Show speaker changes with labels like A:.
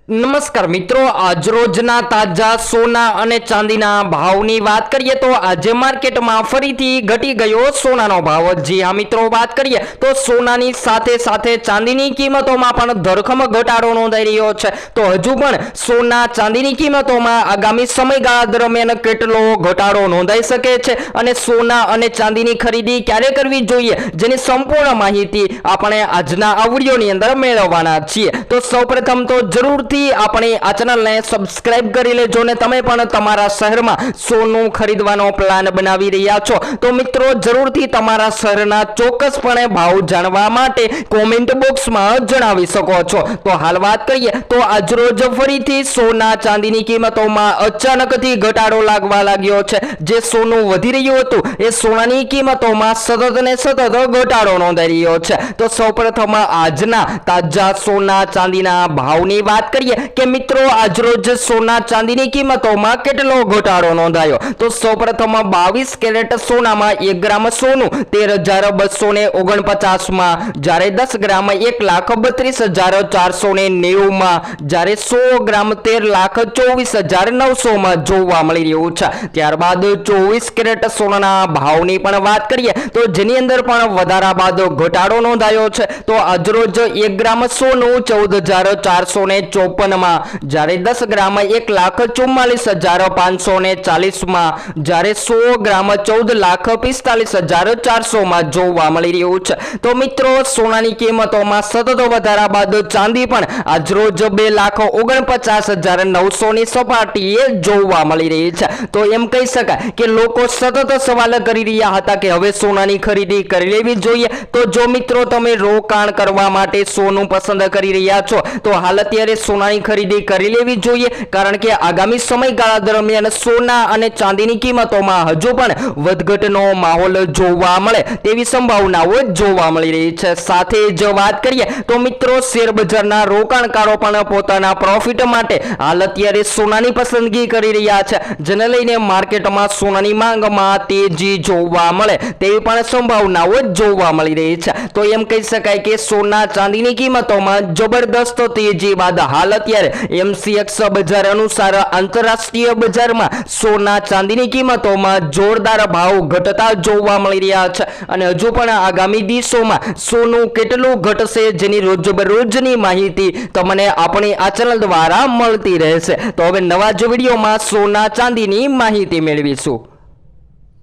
A: નમસ્કાર મિત્રો, આજરોજના તાજા સોના અને ચાંદીના ભાવની વાત કરીએ તો આજે માર્કેટમાં ફરીથી ઘટી ગયો સોનાનો ભાવ। જી હા મિત્રો, વાત કરીએ તો સોનાની સાથે સાથે ચાંદીની કિંમતોમાં પણ ધરખમ ઘટાડો નોંધાઈ રહ્યો છે। તો હજુ પણ સોના ચાંદીની કિંમતોમાં આગામી સમયગાળા દરમિયાન કેટલો ઘટાડો નોંધાઈ શકે છે અને સોના અને ચાંદીની ખરીદી ક્યારે કરવી જોઈએ, જેની સંપૂર્ણ માહિતી આપણે આજના આ વિડીયોની અંદર મેળવવાના છીએ। તો સૌપ્રથમ તો જરૂરથી આપણી આ ચેનલને સબસ્ક્રાઇબ કરી લેજો ને તમે પણ તમારા શહેરમાં સોનું ખરીદવાનો પ્લાન બનાવી રહ્યા છો તો મિત્રો જરૂરથી તમારા શહેરના ચોક્કસપણે ભાવ જાણવા માટે કોમેન્ટ બોક્સમાં જણાવી શકો છો। તો હાલ વાત કરીએ તો આજરોજ ફરીથી સોના ચાંદીની કિંમતોમાં અચાનકથી ઘટાડો લાગવા લાગ્યો છે। જે સોનું વધી રહ્યું હતું એ સોનાની કિંમતોમાં સતત ને સતત ઘટાડો નોંધાઈ રહ્યો છે। તો સૌપ્રથમ આજના તાજા સોના ચાંદીના ભાવની વાત કરીએ કે મિત્રો આજરોજ સોના ચાંદીની કિંમતોમાં કેટલો ઘટાડો નોંધાયો તો સૌપ્રથમ 22 કેરેટ સોનામાં 1 ગ્રામ સોનું 13,249 માં, જ્યારે 10 ગ્રામ 1,32,490 માં, જ્યારે 100 ગ્રામ 13,24,900 માં જોવા મળી રહ્યું છે। ત્યારબાદ 24 કેરેટ સોનાના ભાવની પણ વાત કરીએ તો જેની અંદર પણ વધારા બાદ ઘટાડો નોંધાયો છે। તો આજરોજ 1 ગ્રામ સોનું 14,454 માં, જ્યારે 10 ગ્રામ 1,44,540 માં, જ્યારે 100 ગ્રામ 14,45,400 માં જોવા મળી રહ્યું છે। તો મિત્રો સોનાની કિંમતોમાં સતત વધારા બાદ ચાંદી પણ આજરોજ 2,49,900 ની સપાટીએ જોવા મળી રહી છે। તો એમ કહી શકાય કે લોકો સતત સવાલ કરી રહ્યા હતા કે હવે સોનાની ખરીદી કરી લેવી જોઈએ। તો જો મિત્રો તમે રોકાણ કરવા માટે સોનું પસંદ કરી રહ્યા છો તો હાલ અત્યારે સોનાની ખરીદી કરી લેવી જોઈએ, કારણ કે આગામી સમયગાળા દરમિયાન સોના અને ચાંદીની કિંમતોમાં હજુ પણ વધઘટનો માહોલ જોવા મળે તેવી સંભાવનાઓ જોવા મળી રહી છે। સાથે જ વાત કરીએ તો મિત્રો શેર બજારના રોકાણકારો પણ પોતાના પ્રોફિટ માટે હાલ અત્યારે સોનાની પસંદગી કરી રહ્યા છે, જેને લઈને માર્કેટમાં સોનાની માંગમાં તેજી જોવા મળે તેવી પણ સંભાવનાઓ જોવા મળી રહી છે। તો એમ કહી શકાય કે સોના ચાંદીની કિંમતોમાં જબરદસ્ત તેજી બાદ હાલ અત્યારે MCX બજાર અનુસાર આંતરરાષ્ટ્રીય બજારમાં સોના ચાંદીની કિંમતોમાં જોરદાર ભાવ ઘટતા જોવા મળી રહ્યા છે અને હજુ પણ આગામી દિવસોમાં સોનું કેટલું ઘટશે જેની રોજબરોજની માહિતી તમને આપણી આ ચેનલ દ્વારા મળતી રહેશે। તો હવે નવા જ વિડીયોમાં સોના ચાંદીની માહિતી મેળવીશું।